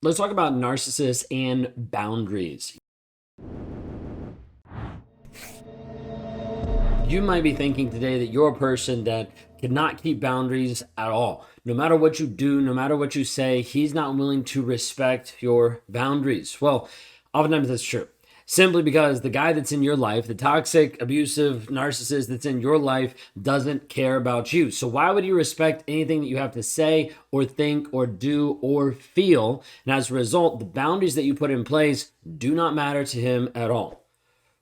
Let's talk about narcissists and boundaries. You might be thinking today that you're a person that cannot keep boundaries at all. No matter what you do, no matter what you say, he's not willing to respect your boundaries. Well, oftentimes that's true. Simply because the guy that's in your life, the toxic, abusive narcissist that's in your life, doesn't care about you. So, why would he respect anything that you have to say or think or do or feel? And as a result, the boundaries that you put in place do not matter to him at all.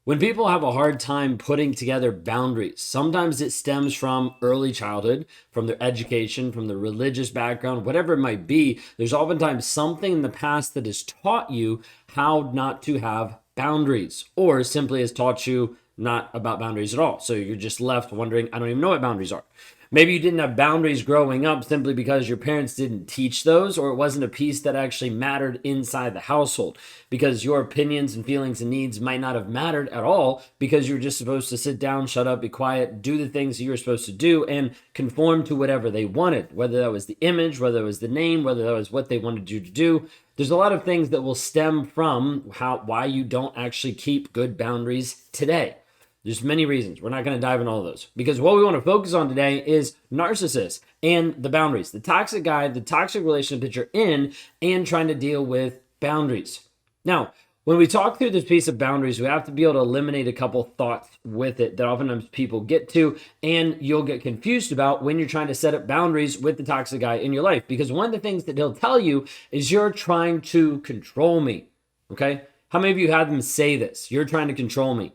When people have a hard time putting together boundaries, sometimes it stems from early childhood, from their education, from their religious background, whatever it might be. There's oftentimes something in the past that has taught you how not to have boundaries, or simply has taught you not about boundaries at all. So you're just left wondering, I don't even know what boundaries are. Maybe you didn't have boundaries growing up simply because your parents didn't teach those, or it wasn't a piece that actually mattered inside the household, because your opinions and feelings and needs might not have mattered at all because you were just supposed to sit down, shut up, be quiet, do the things that you were supposed to do, and conform to whatever they wanted, whether that was the image, whether it was the name, whether that was what they wanted you to do. There's a lot of things that will stem from why you don't actually keep good boundaries today. There's many reasons. We're not going to dive in all of those because what we want to focus on today is narcissists and the boundaries, the toxic guy, the toxic relationship that you're in, and trying to deal with boundaries. Now, when we talk through this piece of boundaries, we have to be able to eliminate a couple thoughts with it that oftentimes people get to, and you'll get confused about when you're trying to set up boundaries with the toxic guy in your life. Because one of the things that he'll tell you is you're trying to control me. Okay? How many of you had them say this? You're trying to control me.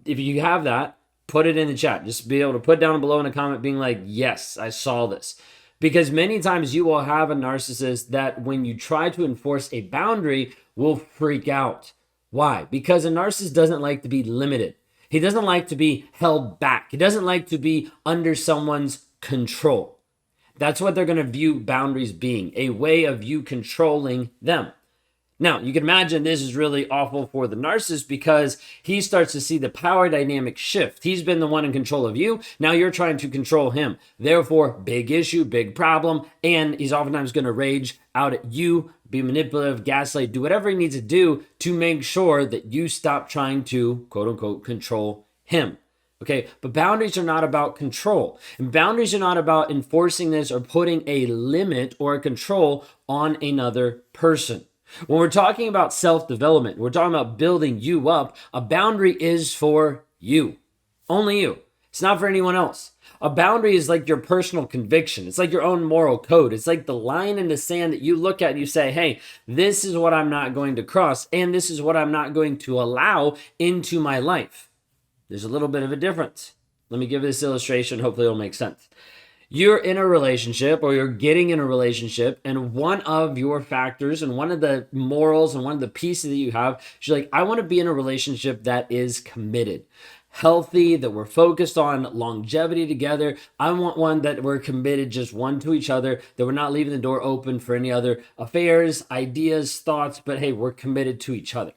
If you have that, put it in the chat. Just be able to put down below in a comment being like, yes, I saw this. Because many times you will have a narcissist that when you try to enforce a boundary will freak out. Why? Because a narcissist doesn't like to be limited. He doesn't like to be held back. He doesn't like to be under someone's control. That's what they're going to view boundaries being, a way of you controlling them. Now, you can imagine this is really awful for the narcissist because he starts to see the power dynamic shift. He's been the one in control of you. Now you're trying to control him. Therefore, big issue, big problem. And he's oftentimes going to rage out at you, be manipulative, gaslight, do whatever he needs to do to make sure that you stop trying to, quote unquote, control him. Okay, but boundaries are not about control. And boundaries are not about enforcing this or putting a limit or a control on another person. When we're talking about self-development, we're talking about building you up, a boundary is for you. Only you. It's not for anyone else. A boundary is like your personal conviction. It's like your own moral code. It's like the line in the sand that you look at and you say, hey, this is what I'm not going to cross, and this is what I'm not going to allow into my life. There's a little bit of a difference. Let me give this illustration. Hopefully it'll make sense. You're in a relationship or you're getting in a relationship, and one of your factors and one of the morals and one of the pieces that you have is you're like, I want to be in a relationship that is committed, healthy, that we're focused on longevity together. I want one that we're committed just one to each other, that we're not leaving the door open for any other affairs, ideas, thoughts, but hey, we're committed to each other.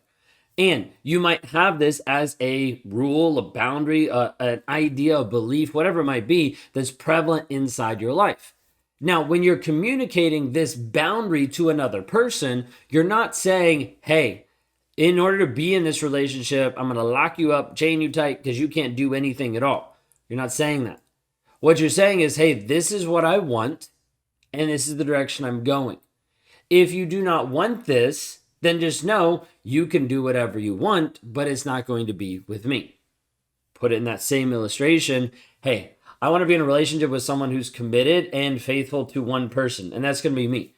And you might have this as a rule, a boundary, an idea, a belief, whatever it might be, that's prevalent inside your life. Now, when you're communicating this boundary to another person, you're not saying, hey, in order to be in this relationship, I'm going to lock you up, chain you tight, because you can't do anything at all. You're not saying that. What you're saying is, hey, this is what I want, and this is the direction I'm going. If you do not want this, then just know you can do whatever you want, but it's not going to be with me. Put it in that same illustration. Hey, I want to be in a relationship with someone who's committed and faithful to one person, and that's going to be me.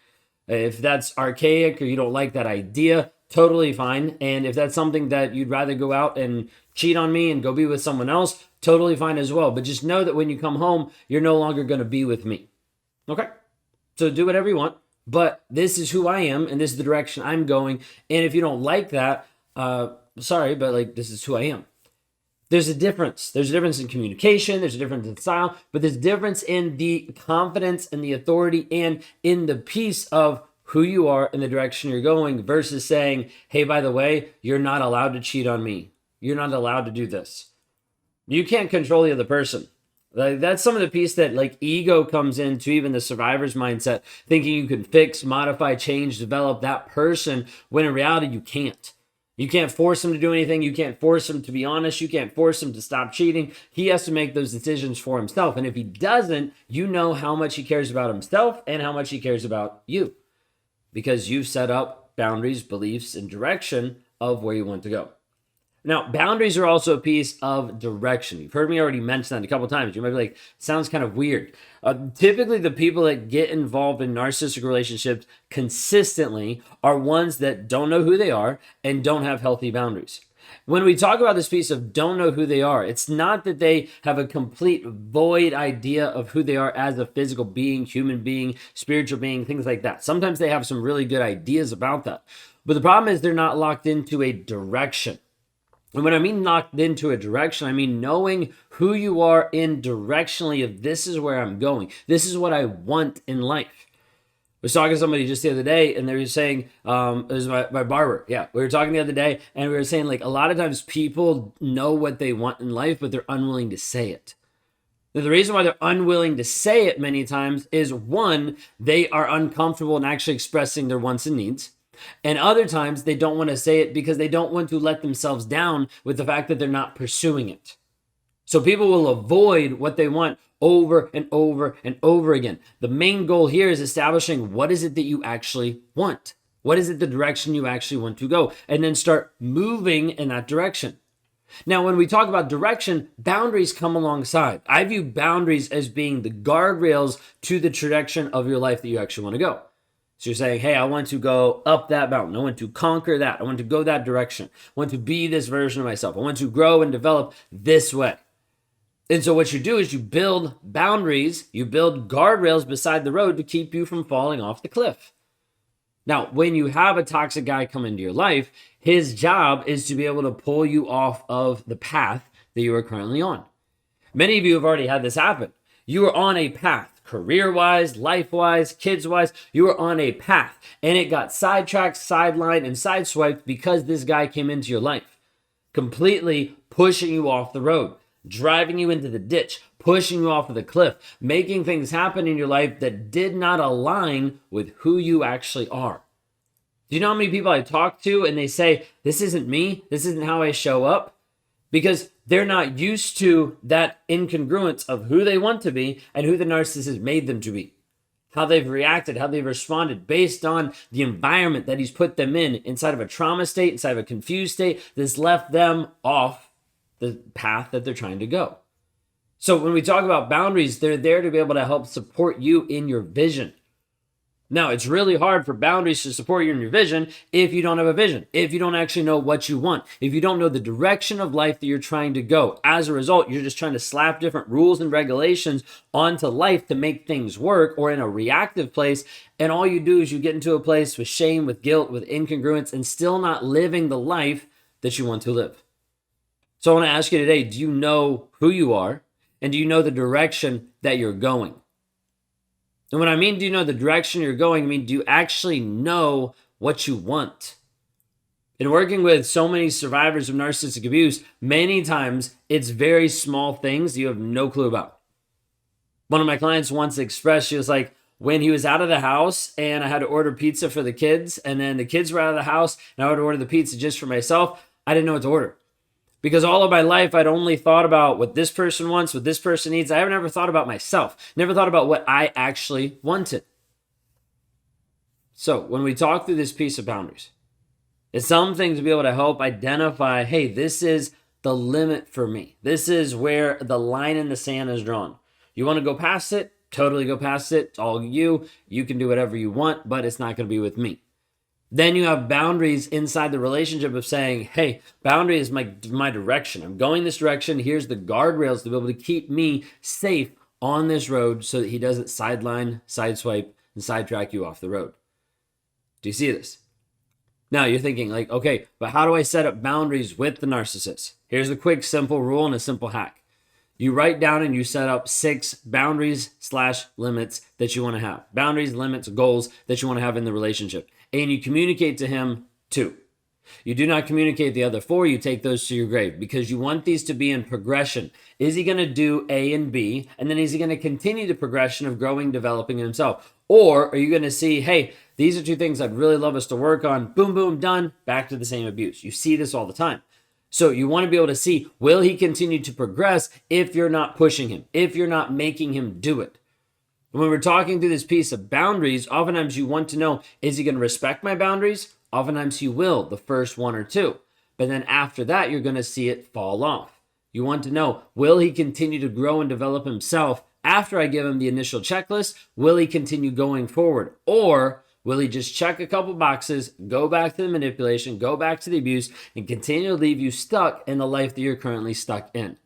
If that's archaic or you don't like that idea, totally fine. And if that's something that you'd rather go out and cheat on me and go be with someone else, totally fine as well. But just know that when you come home, you're no longer going to be with me. Okay? So do whatever you want. But this is who I am, and this is the direction I'm going. And if you don't like that, sorry, but like this is who I am. There's a difference. There's a difference in communication. There's a difference in style, but there's a difference in the confidence and the authority and in the piece of who you are and the direction you're going versus saying, hey, by the way, you're not allowed to cheat on me. You're not allowed to do this. You can't control the other person. Like that's some of the piece that like ego comes into, even the survivor's mindset, thinking you can fix, modify, change, develop that person, when in reality you can't. You can't force him to do anything. You can't force him to be honest. You can't force him to stop cheating. He has to make those decisions for himself. And if he doesn't, you know how much he cares about himself and how much he cares about you, because you've set up boundaries, beliefs, and direction of where you want to go. Now, boundaries are also a piece of direction. You've heard me already mention that a couple times. You might be like, sounds kind of weird. Typically, the people that get involved in narcissistic relationships consistently are ones that don't know who they are and don't have healthy boundaries. When we talk about this piece of don't know who they are, it's not that they have a complete void idea of who they are as a physical being, human being, spiritual being, things like that. Sometimes they have some really good ideas about that. But the problem is they're not locked into a direction. And when I mean locked into a direction, I mean knowing who you are in directionally of this is where I'm going. This is what I want in life. I was talking to somebody just the other day, and they were saying, it was my barber. Yeah, we were talking the other day, and we were saying, like, a lot of times people know what they want in life, but they're unwilling to say it. Now, the reason why they're unwilling to say it many times is, one, they are uncomfortable in actually expressing their wants and needs. And other times they don't want to say it because they don't want to let themselves down with the fact that they're not pursuing it. So people will avoid what they want over and over and over again. The main goal here is establishing what is it that you actually want? What is it the direction you actually want to go? And then start moving in that direction. Now, when we talk about direction, boundaries come alongside. I view boundaries as being the guardrails to the direction of your life that you actually want to go. So you're saying, hey, I want to go up that mountain. I want to conquer that. I want to go that direction. I want to be this version of myself. I want to grow and develop this way. And so what you do is you build boundaries, you build guardrails beside the road to keep you from falling off the cliff. Now, when you have a toxic guy come into your life, his job is to be able to pull you off of the path that you are currently on. Many of you have already had this happen. You are on a path. Career-wise, life-wise, kids-wise, you were on a path, and it got sidetracked, sidelined, and sideswiped because this guy came into your life, completely pushing you off the road, driving you into the ditch, pushing you off of the cliff, making things happen in your life that did not align with who you actually are. Do you know how many people I talk to and they say, this isn't me, this isn't how I show up? Because they're not used to that incongruence of who they want to be and who the narcissist made them to be. How they've reacted, how they've responded based on the environment that he's put them in, inside of a trauma state, inside of a confused state that's left them off the path that they're trying to go. So when we talk about boundaries, they're there to be able to help support you in your vision. Now, it's really hard for boundaries to support you in your vision if you don't have a vision, if you don't actually know what you want, if you don't know the direction of life that you're trying to go. As a result, you're just trying to slap different rules and regulations onto life to make things work, or in a reactive place. And all you do is you get into a place with shame, with guilt, with incongruence, and still not living the life that you want to live. So I want to ask you today, do you know who you are? And do you know the direction that you're going? And when I mean, do you know the direction you're going, I mean, do you actually know what you want? In working with so many survivors of narcissistic abuse, many times it's very small things you have no clue about. One of my clients once expressed, she was like, when he was out of the house and I had to order pizza for the kids, and then the kids were out of the house and I would order the pizza just for myself, I didn't know what to order. Because all of my life, I'd only thought about what this person wants, what this person needs. I haven't ever thought about myself. Never thought about what I actually wanted. So when we talk through this piece of boundaries, it's something to be able to help identify, hey, this is the limit for me. This is where the line in the sand is drawn. You want to go past it? Totally go past it. It's all you. You can do whatever you want, but it's not going to be with me. Then you have boundaries inside the relationship of saying, hey, boundary is my direction. I'm going this direction. Here's the guardrails to be able to keep me safe on this road so that he doesn't sideline, sideswipe, and sidetrack you off the road. Do you see this? Now you're thinking like, okay, but how do I set up boundaries with the narcissist? Here's a quick, simple rule and a simple hack. You write down and you set up 6 boundaries/limits that you want to have. Boundaries, limits, goals that you want to have in the relationship. And you communicate to him 2. You do not communicate the other four, you take those to your grave because you want these to be in progression. Is he going to do A and B? And then is he going to continue the progression of growing, developing himself? Or are you going to see, hey, these are two things I'd really love us to work on. Boom, boom, done. Back to the same abuse. You see this all the time. So you want to be able to see, will he continue to progress if you're not pushing him, if you're not making him do it? When we're talking through this piece of boundaries, oftentimes you want to know, is he going to respect my boundaries? Oftentimes he will, the first one or two. But then after that, you're going to see it fall off. You want to know, will he continue to grow and develop himself after I give him the initial checklist? Will he continue going forward? Or will he just check a couple boxes, go back to the manipulation, go back to the abuse, and continue to leave you stuck in the life that you're currently stuck in?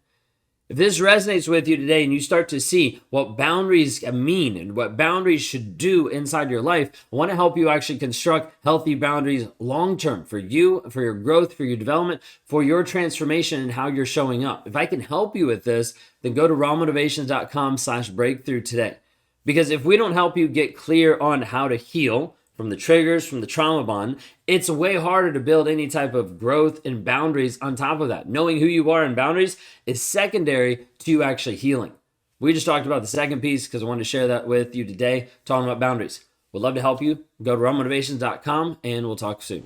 If this resonates with you today and you start to see what boundaries mean and what boundaries should do inside your life, I want to help you actually construct healthy boundaries long-term for you, for your growth, for your development, for your transformation and how you're showing up. If I can help you with this, then go to rawmotivations.com/breakthrough today. Because if we don't help you get clear on how to heal from the triggers, from the trauma bond, it's way harder to build any type of growth and boundaries on top of that. Knowing who you are and boundaries is secondary to you actually healing. We just talked about the second piece because I wanted to share that with you today, talking about boundaries. We'd love to help you. Go to rawmotivations.com and we'll talk soon.